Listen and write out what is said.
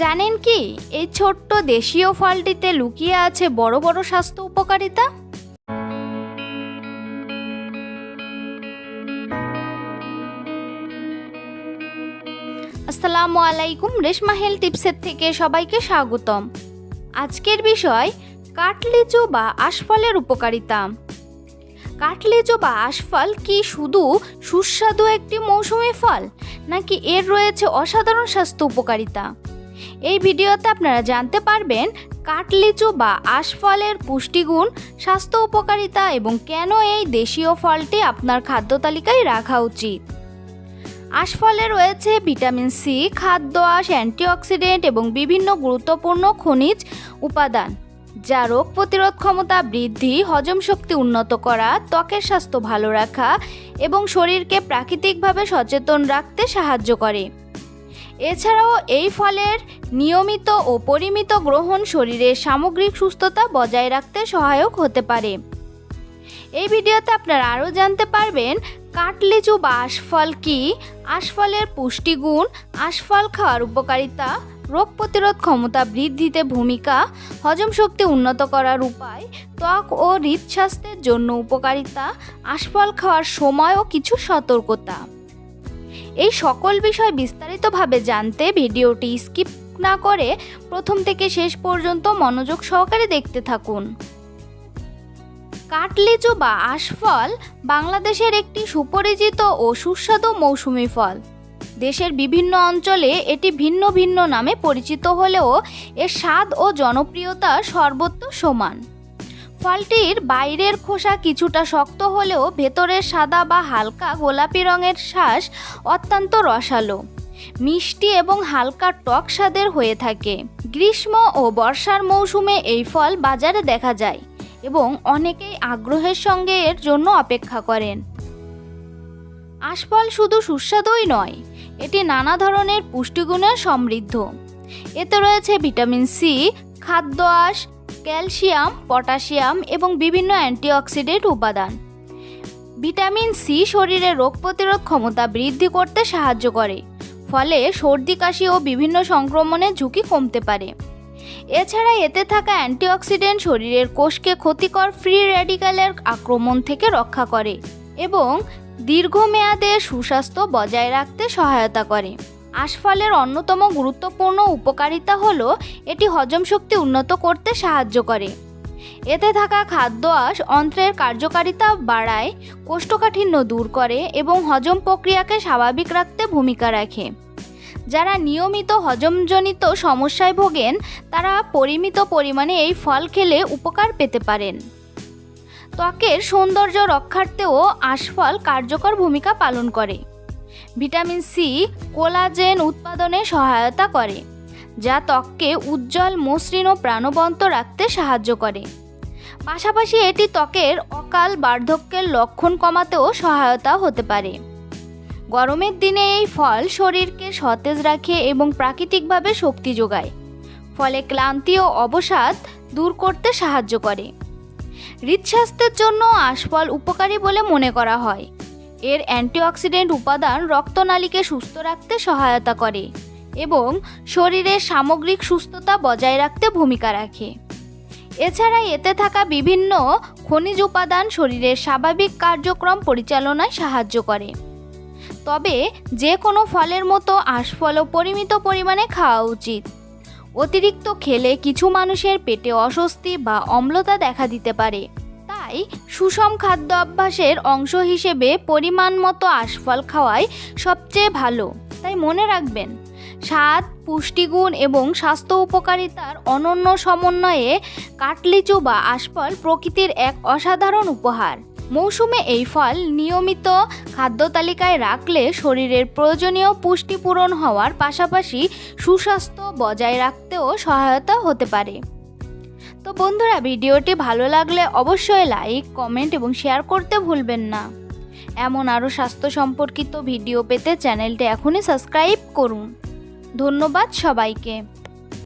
জানেন কি এই ছোট্ট দেশীয় ফলটিতে লুকিয়ে আছে বড় বড় স্বাস্থ্য উপকারিতা? আসসালামু আলাইকুম, রেশমা হেলথ টিপসের থেকে সবাইকে স্বাগতম। আজকের বিষয় কাঠলিচু বা আশফলের উপকারিতা। কাঠলিচু বা আশফল কি শুধু সুস্বাদু একটি মৌসুমী ফল, নাকি এর রয়েছে অসাধারণ স্বাস্থ্য উপকারিতা? এই ভিডিওতে আপনারা জানতে পারবেন কাঠলিচু বা আশফলের পুষ্টিগুণ, স্বাস্থ্য উপকারিতা এবং কেন এই দেশীয় ফলটি আপনার খাদ্য তালিকায় রাখা উচিত। আশফলে রয়েছে ভিটামিন সি, খাদ্য আঁশ, অ্যান্টিঅক্সিডেন্ট এবং বিভিন্ন গুরুত্বপূর্ণ খনিজ উপাদান, যা রোগ প্রতিরোধ ক্ষমতা বৃদ্ধি, হজম শক্তি উন্নত করা, ত্বকের স্বাস্থ্য ভালো রাখা এবং শরীরকে প্রাকৃতিকভাবে সচেতন রাখতে সাহায্য করে। এছাড়াও এই ফলের নিয়মিত ও পরিমিত গ্রহণ শরীরের সামগ্রিক সুস্থতা বজায় রাখতে সহায়ক হতে পারে। এই ভিডিওতে আপনারা আরও জানতে পারবেন কাঠলিচু বা আশফল কি, আশফলের পুষ্টিগুণ, আশফল খাওয়ার উপকারিতা, রোগ প্রতিরোধ ক্ষমতা বৃদ্ধিতে ভূমিকা, হজম শক্তি উন্নত করার উপায়, ত্বক ও হৃদস্বাস্থ্যের জন্য উপকারিতা, আশফল খাওয়ার সময় ও কিছু সতর্কতা। এই সকল বিষয় বিস্তারিতভাবে জানতে ভিডিওটি স্কিপ না করে প্রথম থেকে শেষ পর্যন্ত মনোযোগ সহকারে দেখতে থাকুন। কাঠলিচু বা আশফল বাংলাদেশের একটি সুপরিচিত ও সুস্বাদু মৌসুমী ফল। দেশের বিভিন্ন অঞ্চলে এটি ভিন্ন ভিন্ন নামে পরিচিত হলেও এর স্বাদ ও জনপ্রিয়তা সর্বত্র সমান। ফলটির বাইরের খোসা কিছুটা শক্ত হলেও ভেতরের সাদা বা হালকা গোলাপি রঙের শ্বাস অত্যন্ত রসালো, মিষ্টি এবং হালকা টক স্বাদের হয়ে থাকে। গ্রীষ্ম ও বর্ষার মৌসুমে এই ফল বাজারে দেখা যায় এবং অনেকেই আগ্রহের সঙ্গে এর জন্য অপেক্ষা করেন। আশফল শুধু সুস্বাদুই নয়, এটি নানা ধরনের পুষ্টিগুণে সমৃদ্ধ। এতে রয়েছে ভিটামিন সি, খাদ্য আঁশ, ক্যালসিয়াম, পটাশিয়াম এবং বিভিন্ন অ্যান্টিঅক্সিডেন্ট উপাদান। ভিটামিন সি শরীরের রোগ প্রতিরোধ ক্ষমতা বৃদ্ধি করতে সাহায্য করে, ফলে সর্দি, কাশি ও বিভিন্ন সংক্রমণের ঝুঁকি কমতে পারে। এছাড়া এতে থাকা অ্যান্টিঅক্সিডেন্ট শরীরের কোষকে ক্ষতিকর ফ্রি র্যাডিক্যালের আক্রমণ থেকে রক্ষা করে এবং দীর্ঘমেয়াদে সুস্বাস্থ্য বজায় রাখতে সহায়তা করে। আশফলের অন্যতম গুরুত্বপূর্ণ উপকারিতা হলো এটি হজম শক্তি উন্নত করতে সাহায্য করে। এতে থাকা খাদ্য আঁশ অন্ত্রের কার্যকারিতা বাড়ায়, কোষ্ঠকাঠিন্য দূর করে এবং হজম প্রক্রিয়াকে স্বাভাবিক রাখতে ভূমিকা রাখে। যারা নিয়মিত হজমজনিত সমস্যায় ভোগেন তারা পরিমিত পরিমাণে এই ফল খেলে উপকার পেতে পারেন। ত্বকের সৌন্দর্য রক্ষার্থেও আশফল কার্যকর ভূমিকা পালন করে। ভিটামিন সি কোলাজেন উৎপাদনে সহায়তা করে, যা ত্বককে উজ্জ্বল, মসৃণ ও প্রাণবন্ত রাখতে সাহায্য করে। পাশাপাশি এটি ত্বকের অকাল বার্ধক্যের লক্ষণ কমাতেও সহায়তা হতে পারে। গরমের দিনে এই ফল শরীরকে সতেজ রাখে এবং প্রাকৃতিকভাবে শক্তি যোগায়, ফলে ক্লান্তি ও অবসাদ দূর করতে সাহায্য করে। হৃদস্বাস্থ্যের জন্য আশফল উপকারী বলে মনে করা হয়। এর অ্যান্টিঅক্সিডেন্ট উপাদান রক্তনালীকে সুস্থ রাখতে সহায়তা করে এবং শরীরের সামগ্রিক সুস্থতা বজায় রাখতে ভূমিকা রাখে। এছাড়া এতে থাকা বিভিন্ন খনিজ উপাদান শরীরের স্বাভাবিক কার্যক্রম পরিচালনায় সাহায্য করে। তবে যে কোনো ফলের মতো আশফলও পরিমিত পরিমাণে খাওয়া উচিত। অতিরিক্ত খেলে কিছু মানুষের পেটে অস্বস্তি বা অম্লতা দেখা দিতে পারে। তাই সুষম খাদ্য অভ্যাসের অংশ হিসেবে পরিমাণ মতো আশফল খাওয়াই সবচেয়ে ভালো। তাই মনে রাখবেন, স্বাদ, পুষ্টিগুণ এবং স্বাস্থ্য উপকারিতার অনন্য সমন্বয়ে কাঠলিচু বা আশফল প্রকৃতির এক অসাধারণ উপহার। মৌসুমে এই ফল নিয়মিত খাদ্য তালিকায় রাখলে শরীরের প্রয়োজনীয় পুষ্টি পূরণ হওয়ার পাশাপাশি সুস্বাস্থ্য বজায় রাখতেও সহায়তা হতে পারে। তো বন্ধুরা, ভিডিওটি ভালো লাগলে অবশ্যই লাইক, কমেন্ট এবং শেয়ার করতে ভুলবেন না। এমন আরও স্বাস্থ্য সম্পর্কিত ভিডিও পেতে চ্যানেলটি এখনই সাবস্ক্রাইব করুন। ধন্যবাদ সবাইকে।